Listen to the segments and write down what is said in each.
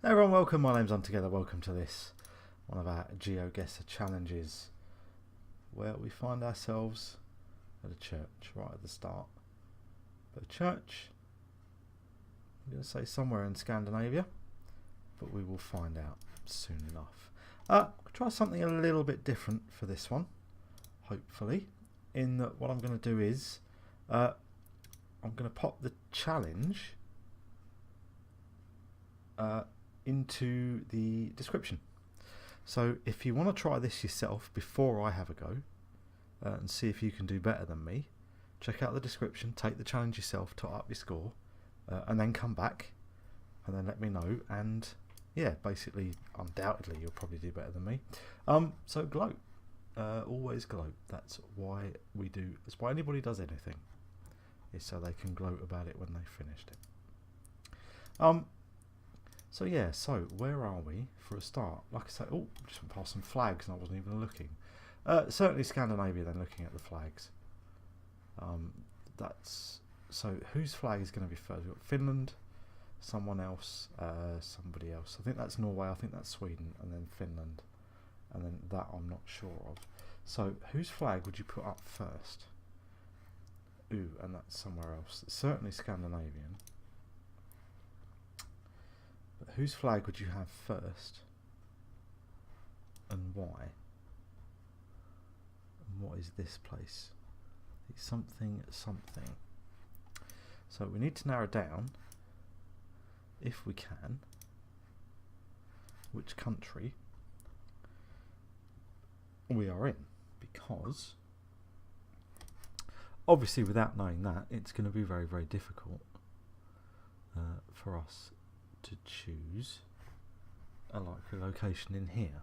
Hey everyone, welcome. My name's Untogether. Welcome to this one of our Geoguessr challenges, where we find ourselves at a church right at the start. But a church, I'm going to say somewhere in Scandinavia, but we will find out soon enough. I'll try something a little bit different for this one, hopefully. In that, what I'm going to do is I'm going to pop the challenge into the description. So if you want to try this yourself before I have a go and see if you can do better than me, check out the description, take the challenge yourself, tot up your score, and then come back and then let me know. And yeah, basically, undoubtedly, you'll probably do better than me. So gloat, always gloat. That's why we do. That's why anybody does anything, is so they can gloat about it when they finished it. So yeah, so where are we for a start? Like I say, oh, just went past some flags and I wasn't even looking. Certainly Scandinavia then, looking at the flags. That's so whose flag is going to be first? We've got Finland, someone else, somebody else. I think that's Norway, I think that's Sweden, and then Finland. And then that I'm not sure of. So whose flag would you put up first? Ooh, and that's somewhere else. It's certainly Scandinavian. But whose flag would you have first, and why? And what is this place? It's something. So we need to narrow down, if we can, which country we are in, because obviously without knowing that, it's going to be very, very difficult for us to choose a likely location in here.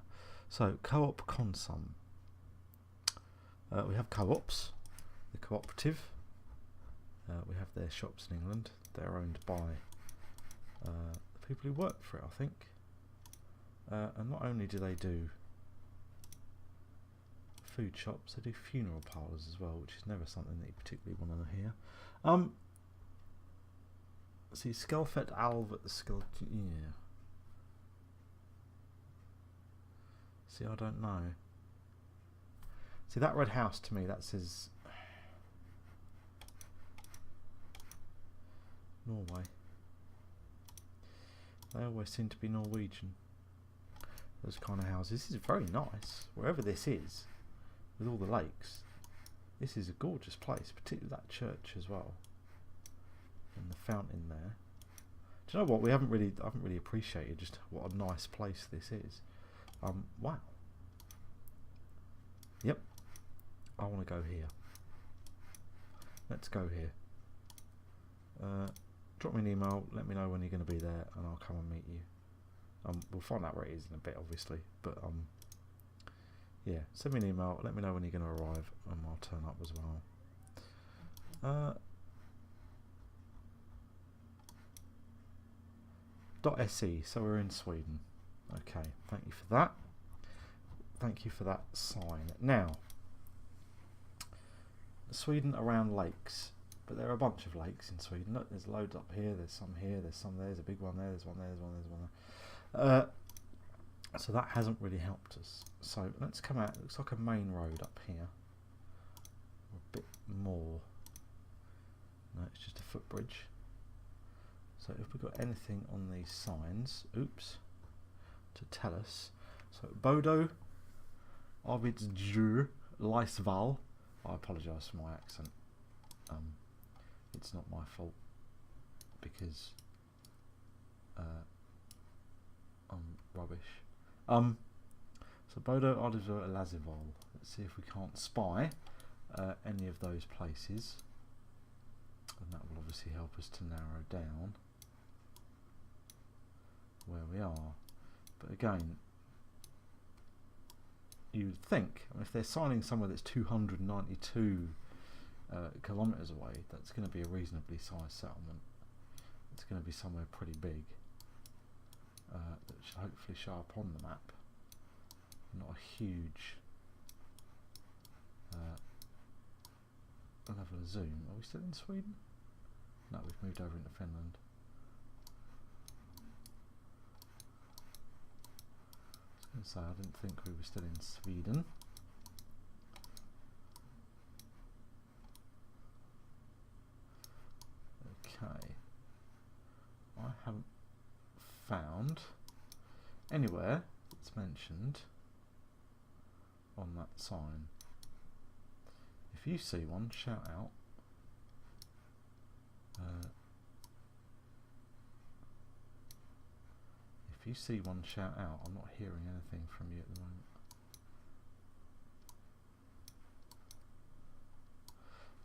So co-op consum. We have co-ops, the cooperative. We have their shops in England. They're owned by the people who work for it, I think. And not only do they do food shops, they do funeral parlours as well, which is never something that you particularly want to hear. See, Skelfet Alv Skel. Yeah. See, I don't know. See, that red house to me, that says Norway. They always seem to be Norwegian, those kind of houses. This is very nice. Wherever this is, with all the lakes, this is a gorgeous place, particularly that church as well. And the fountain there. Do you know what? I haven't really appreciated just what a nice place this is. Wow. Yep. I want to go here. Let's go here. Drop me an email. Let me know when you're going to be there, and I'll come and meet you. We'll find out where it is in a bit, obviously. But yeah. Send me an email. Let me know when you're going to arrive, and I'll turn up as well. .se, so we're in Sweden. Okay, thank you for that. Thank you for that sign. Now, Sweden around lakes, but there are a bunch of lakes in Sweden. Look, there's loads up here, there's some here, there's some there, there's a big one there, there's one there, there's one there, there's one there. So that hasn't really helped us. So let's come out. It looks like a main road up here. Or a bit more. No, it's just a footbridge. So if we've got anything on these signs, oops, to tell us. So Bodo, Arvidsjur, Leisval. I apologise for my accent. It's not my fault, because I'm rubbish. So Bodo, Arvidsjur, and Lazival. Let's see if we can't spy any of those places, and that will obviously help us to narrow down where we are. But again, you'd think, if they're signing somewhere that's 292 kilometres away, that's going to be a reasonably sized settlement. It's going to be somewhere pretty big that should hopefully show up on the map. Not a huge level of zoom. Are we still in Sweden? No, we've moved over into Finland. say I didn't think we were still in Sweden. Okay. I haven't found anywhere it's mentioned on that sign. If you see one, shout out. If you see one, shout out. I'm not hearing anything from you at the moment.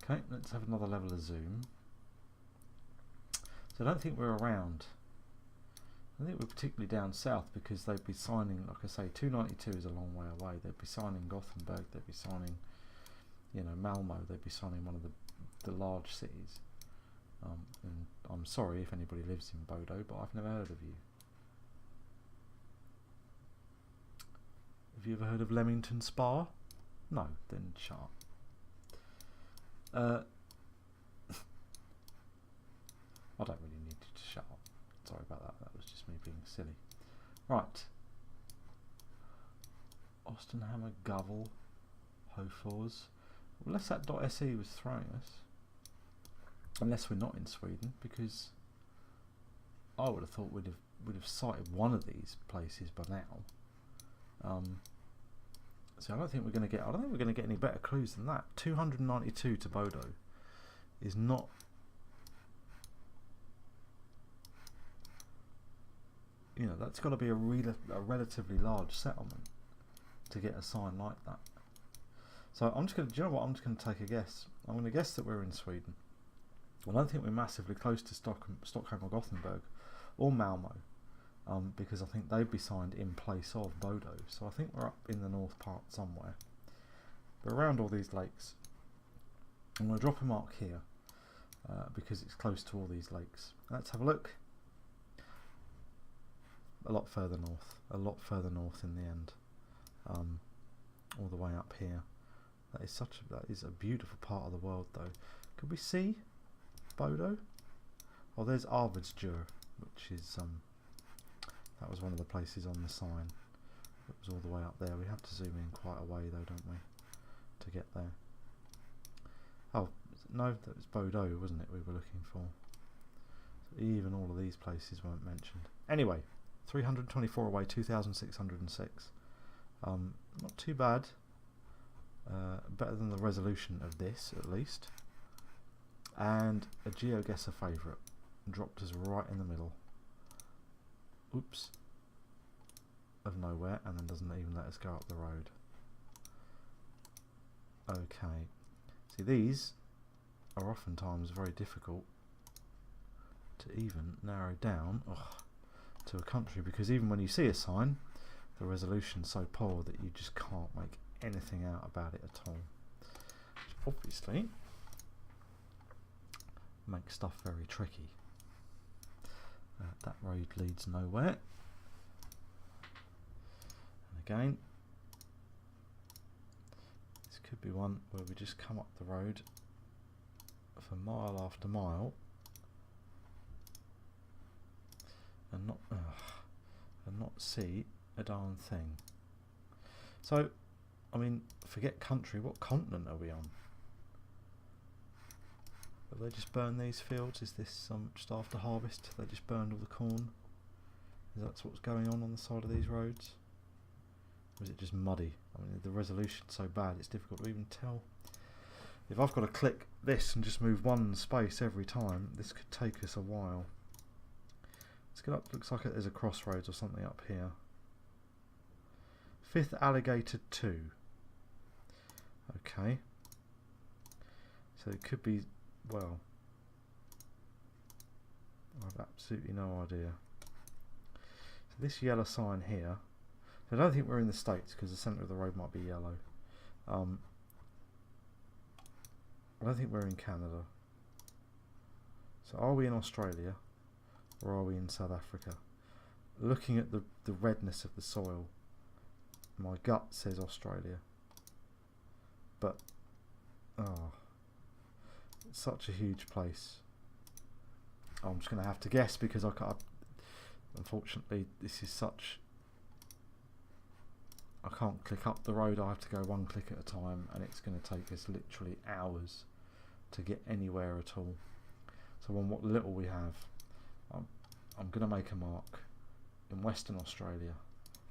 Okay, let's have another level of zoom. So I don't think we're around. I think we're particularly down south because they'd be signing, like I say, 292 is a long way away. They'd be signing Gothenburg, they'd be signing, you know, Malmo, they'd be signing one of the large cities. And I'm sorry if anybody lives in Bodo, but I've never heard of you. Have you ever heard of Leamington Spa? No, then shut up. I don't really need you to shut up. Sorry about that, that was just me being silly. Right. Ostenhammer, Govel, Hofors. Unless that .se was throwing us. Unless we're not in Sweden, because I would have thought we'd have cited one of these places by now. So I don't think we're going to get. I don't think we're going to get any better clues than that. 292 to Bodo is not. You know, that's got to be a relatively large settlement to get a sign like that. So I'm just going to. Do you know what? I'm just going to take a guess. I'm going to guess that we're in Sweden. I don't think we're massively close to Stockholm or Gothenburg or Malmo, because I think they'd be signed in place of Bodo. So I think we're up in the north part somewhere. But around all these lakes, I'm going to drop a mark here because it's close to all these lakes. Let's have a look. A lot further north in the end, all the way up here. That is a beautiful part of the world, though. Could we see Bodo? Oh, there's Arvidsjaur, which is that was one of the places on the sign. It was all the way up there. We have to zoom in quite a way, though, don't we, to get there? Oh no, that was Bodo, wasn't it? We were looking for. So even all of these places weren't mentioned. Anyway. 324 away, 2,606. Not too bad. Better than the resolution of this, at least. And a Geoguessr favourite. Dropped us right in the middle. Oops. Of nowhere, and then doesn't even let us go up the road. Okay. See, these are oftentimes very difficult to even narrow down. Ugh. To a country, because even when you see a sign, the resolution's so poor that you just can't make anything out about it at all, which obviously makes stuff very tricky. That road leads nowhere, and again this could be one where we just come up the road for mile after mile and not see a darn thing. So, I mean, forget country, what continent are we on? Have they just burned these fields? Is this just after harvest? They just burned all the corn? Is that what's going on the side of these roads? Or is it just muddy? I mean, the resolution's so bad it's difficult to even tell. If I've got to click this and just move one space every time, this could take us a while. Let's get up. Looks like there's a crossroads or something up here. 5th Alligator 2. Okay. So it could be, well, I have absolutely no idea. So this yellow sign here. I don't think we're in the States because the centre of the road might be yellow. I don't think we're in Canada. So are we in Australia? Or are we in South Africa? Looking at the redness of the soil, my gut says Australia. But, oh, it's such a huge place. I'm just going to have to guess because I can't. Unfortunately, this is such I can't click up the road, I have to go one click at a time, and it's going to take us literally hours to get anywhere at all. So on what little we have, I'm going to make a mark in Western Australia,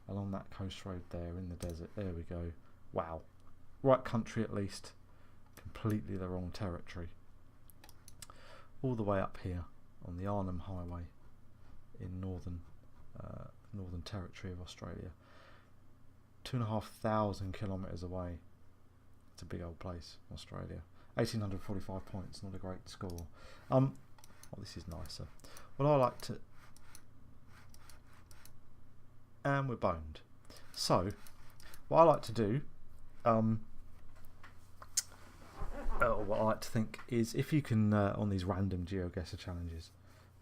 along that coast road there in the desert. There we go. Wow. Right country at least. Completely the wrong territory. All the way up here on the Arnhem Highway in northern territory of Australia. 2,500 kilometres away. It's a big old place, Australia. 1,845 points, not a great score. Oh, this is nicer. Well, I like to... And we're boned. So, what I like to do, what I like to think is, if you can, on these random Geoguessr challenges,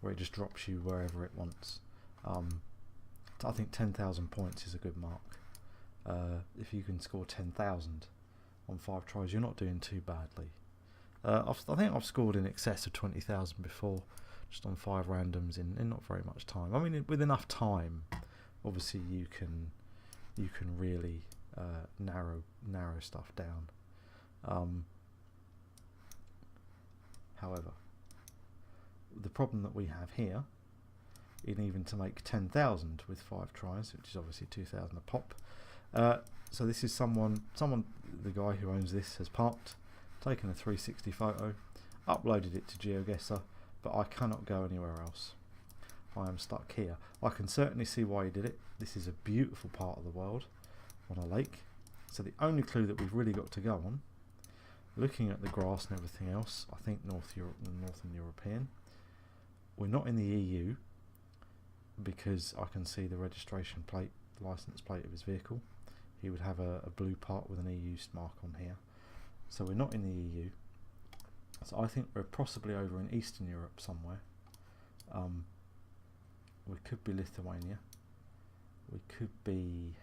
where it just drops you wherever it wants, I think 10,000 points is a good mark. If you can score 10,000 on 5 tries, you're not doing too badly. I think I've scored in excess of 20,000 before, just on 5 randoms in not very much time. I mean, with enough time, obviously you can really narrow stuff down. However, the problem that we have here, in even to make 10,000 with 5 tries, which is obviously 2,000 a pop. So this is someone, the guy who owns this has parked, taken a 360 photo, uploaded it to Geoguessr, but I cannot go anywhere else. I am stuck here. I can certainly see why he did it. This is a beautiful part of the world on a lake. So the only clue that we've really got to go on, looking at the grass and everything else, I think Northern European. We're not in the EU because I can see the registration plate, license plate of his vehicle. He would have a blue part with an EU mark on here. So we're not in the EU. So I think we're possibly over in Eastern Europe somewhere. We could be Lithuania. We could be...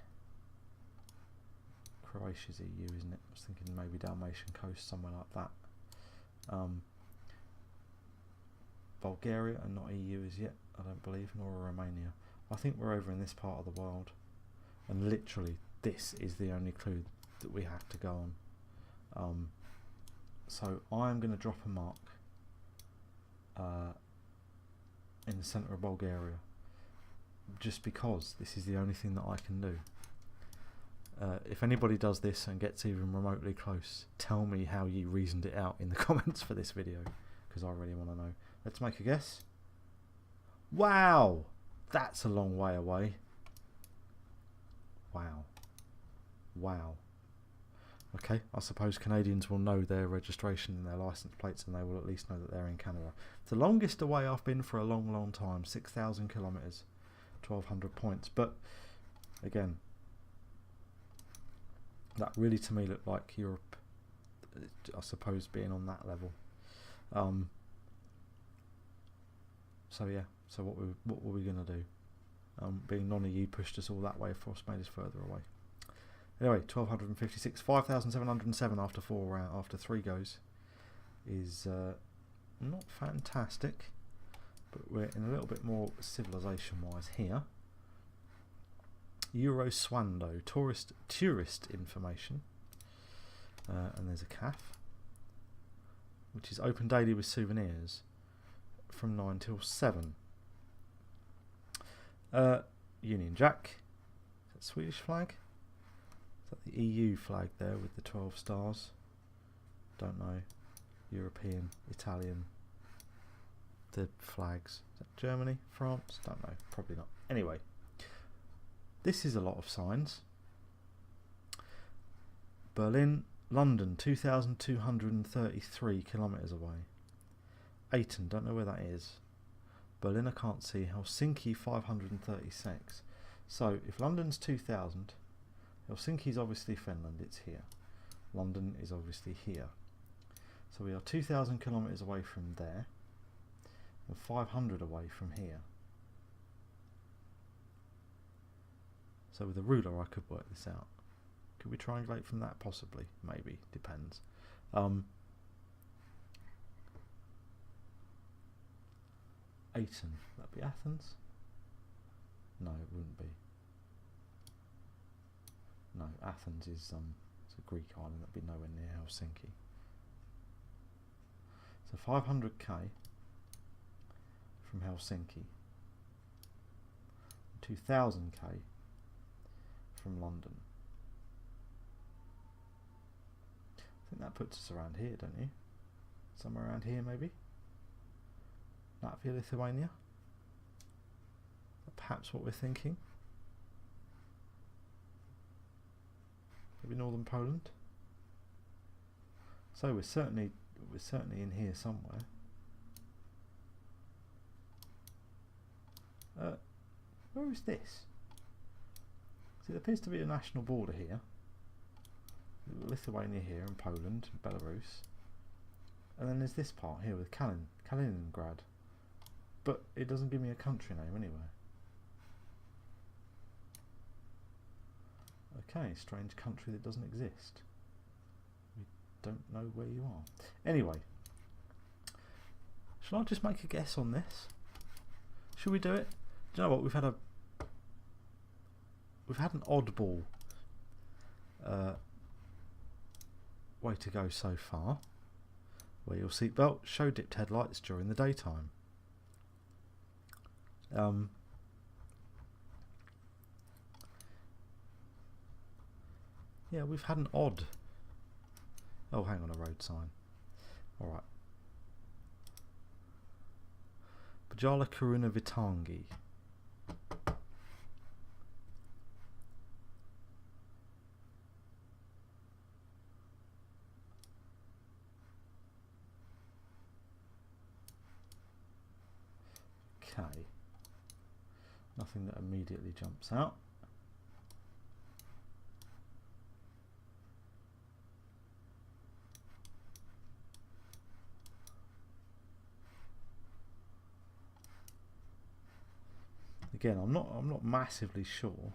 Croatia's EU, isn't it? I was thinking maybe Dalmatian coast, somewhere like that. Bulgaria are not EU as yet, I don't believe, nor Romania. I think we're over in this part of the world, and literally this is the only clue that we have to go on. So I'm going to drop a mark in the centre of Bulgaria, just because this is the only thing that I can do. If anybody does this and gets even remotely close, tell me how you reasoned it out in the comments for this video, because I really want to know. Let's make a guess. Wow! That's a long way away. Wow. Wow. Okay, I suppose Canadians will know their registration and their license plates, and they will at least know that they're in Canada. It's the longest away I've been for a long, long time. 6,000 kilometres, 1,200 points. But, again, that really to me looked like Europe, I suppose, being on that level. So yeah, so what were we going to do? Being non-EU pushed us all that way, of course, made us further away. Anyway, 1,256, 5,707 after 3 goes is not fantastic, but we're in a little bit more civilization-wise here. Euroswando, tourist information, and there's a cafe, which is open daily with souvenirs from 9 till 7. Union Jack, is that Swedish flag? Is that the EU flag there with the 12 stars? Don't know. European, Italian, the flags. Is that Germany, France? Don't know, probably not. Anyway, this is a lot of signs. Berlin, London, 2,233 kilometres away. Ayton, don't know where that is. Berlin I can't see. Helsinki 536. So if London's 2,000, Helsinki's obviously Finland, it's here. London is obviously here. So we are 2,000 kilometres away from there, and 500 away from here. So with a ruler I could work this out. Could we triangulate from that? Possibly, maybe, depends. Ayton, would that be Athens? No, it wouldn't be. no, Athens is it's a Greek island. That'd be nowhere near Helsinki. So 500k from Helsinki, 2000k from London. I think that puts us around here, don't you? Somewhere around here, maybe. Latvia, Lithuania. Perhaps what we're thinking. Maybe northern Poland. So we're certainly in here somewhere. Where is this? So there appears to be a national border here. Lithuania here, and Poland, and Belarus. And then there's this part here with Kaliningrad. But it doesn't give me a country name anywhere. Okay, strange country that doesn't exist. We don't know where you are. Anyway, shall I just make a guess on this? Should we do it? Do you know what? We've had an oddball way to go so far. Wear your seatbelt. Show dipped headlights during the daytime. Yeah, we've had an odd. Oh, hang on, a road sign. All right. Bajala Karuna Vitangi. Okay. Nothing that immediately jumps out. Again, I'm not massively sure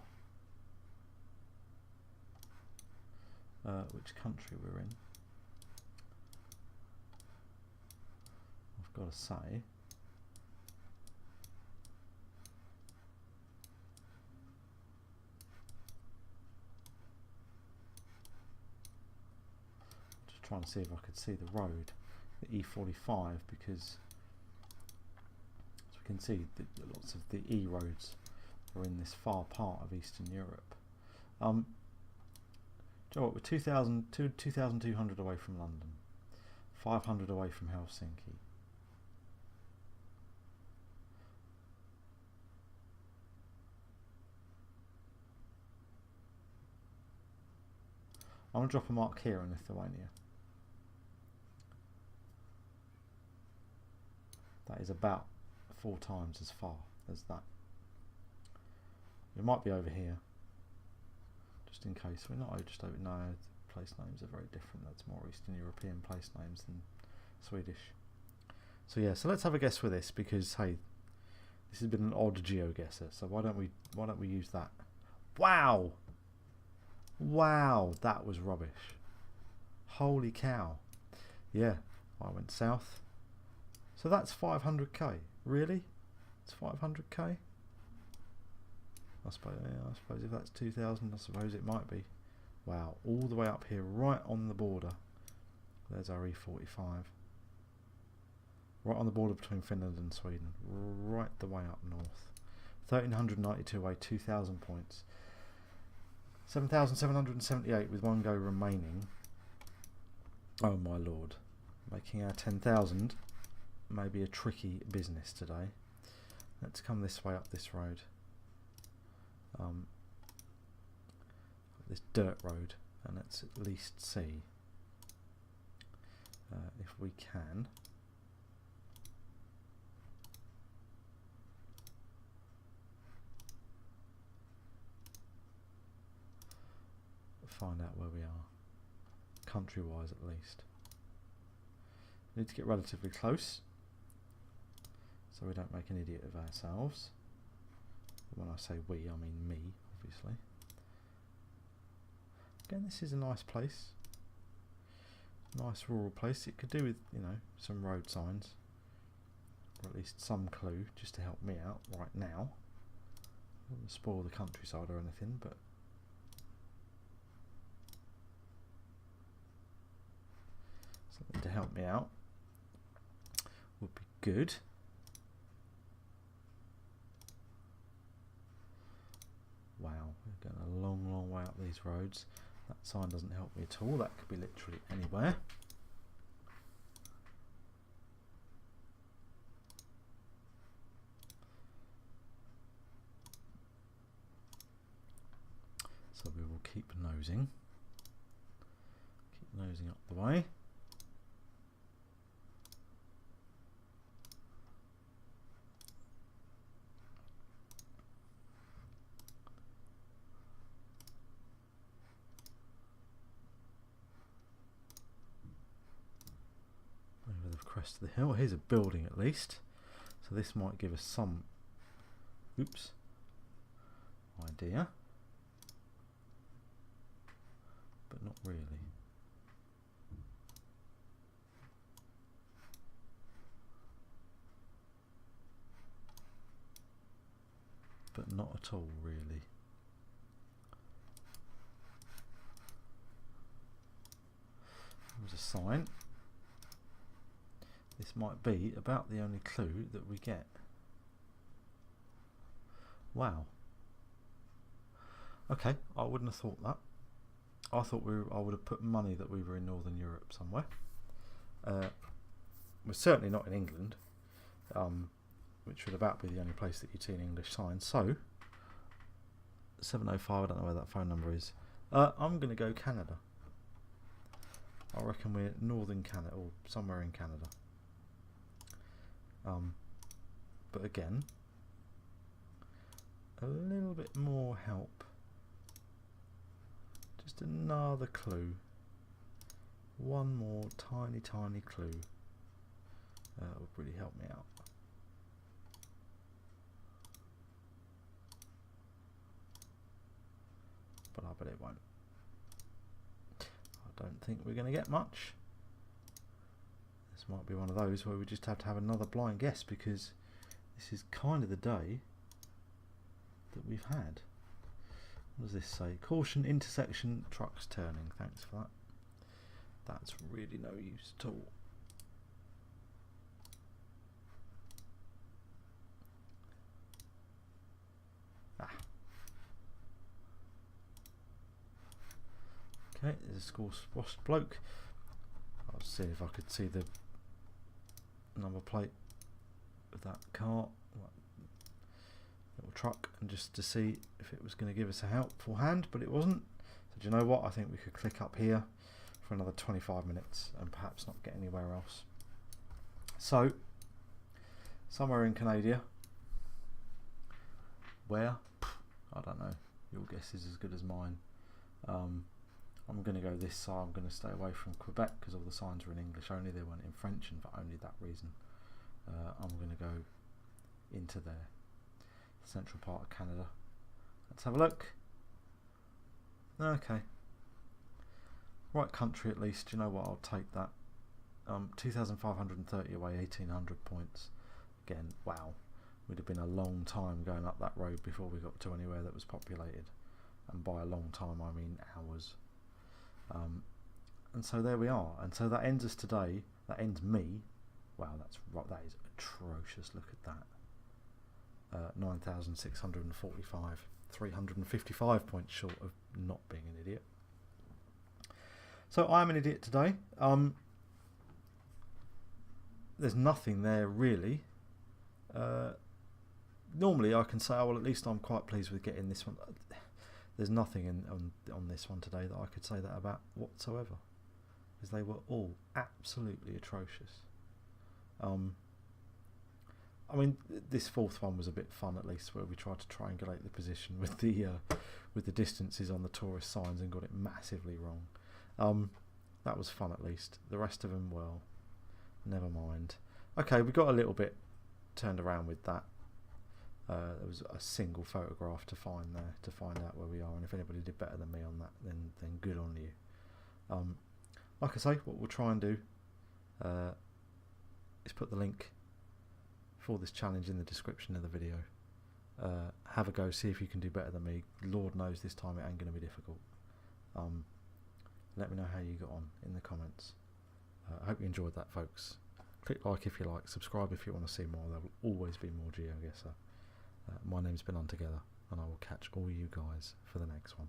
which country we're in. I've got to say, just trying to see if I could see the road, the E45, because you can see that lots of the E roads are in this far part of Eastern Europe. Do you know what, we're 2,200 away from London, 500 away from Helsinki. I'm going to drop a mark here in Lithuania. That is about 4 times as far as that. It might be over here, just in case. We're not just over. No, the place names are very different. That's more Eastern European place names than Swedish. So yeah, so let's have a guess with this, because hey, this has been an odd Geoguessr. So why don't we use that? Wow, wow, that was rubbish. Holy cow! Yeah, I went south. So that's 500k. Really? It's 500k? I suppose if that's 2,000, I suppose it might be. Wow, all the way up here, right on the border. There's our E45. Right on the border between Finland and Sweden. Right the way up north. 1,392 away, 2,000 points. 7,778 with one go remaining. Oh my lord. Making our 10,000 may be a tricky business today. Let's come this way up this road. This dirt road, and let's at least see if we can find out where we are, country-wise at least. We need to get relatively close so we don't make an idiot of ourselves. When I say we, I mean me, obviously. Again, this is a nice place. Nice rural place. It could do with, you know, some road signs, or at least some clue, just to help me out right now. I wouldn't spoil the countryside or anything, but help me out would be good. Wow, we're going a long, long way up these roads. That sign doesn't help me at all. That could be literally anywhere. So we will keep nosing. Keep nosing up the way. Over the crest of the hill. Here's a building at least. So this might give us some idea. But not really. But not at all, really. There's a sign. This might be about the only clue that we get. Wow. Okay, I wouldn't have thought that. I thought I would have put money that we were in Northern Europe somewhere. We're certainly not in England, which would about be the only place that you'd see an English sign. So, 705, I don't know where that phone number is. I'm going to go Canada. I reckon we're Northern Canada, or somewhere in Canada. But again, a little bit more help. Just another clue. One more tiny, tiny clue would really help me out. But I bet it won't. I don't think we're going to get much. This might be one of those where we just have to have another blind guess, because this is kind of the day that we've had. What does this say? Caution, intersection, trucks turning. Thanks for that. That's really no use at all. Okay, there's a squashed bloke. I'll see if I could see the number plate of that car, little truck, and just to see if it was going to give us a helpful hand, but it wasn't. So do you know what? I think we could click up here for another 25 minutes and perhaps not get anywhere else. So, somewhere in Canada. Where? I don't know. Your guess is as good as mine. I'm going to go this side. I'm going to stay away from Quebec because all the signs were in English only. They weren't in French, and for only that reason, I'm going to go into there, the central part of Canada. Let's have a look. Okay. Right country at least. You know what? I'll take that. 2,530 away, 1,800 points. Again, wow. Would have been a long time going up that road before we got to anywhere that was populated. And by a long time, I mean hours. And so there we are. And so that ends us today. That ends me. Wow, that's right. That is atrocious. Look at that. 9,645. 355 points short of not being an idiot. So I'm an idiot today. There's nothing there really. Normally I can say, oh, well, at least I'm quite pleased with getting this one. There's nothing on this one today that I could say that about whatsoever, because they were all absolutely atrocious. I mean, this fourth one was a bit fun, at least, where we tried to triangulate the position with the distances on the tourist signs and got it massively wrong. That was fun, at least. The rest of them, well, never mind. Okay, we got a little bit turned around with that. There was a single photograph to find there to find out where we are, and if anybody did better than me on that, then good on you. Like I say, what we'll try and do is put the link for this challenge in the description of the video. Have a go, see if you can do better than me. Lord knows this time it ain't going to be difficult. Let me know how you got on in the comments. I hope you enjoyed that, folks. Click like if you like, subscribe if you want to see more. There will always be more Geoguessr. My name's been On Together, and I will catch all you guys for the next one.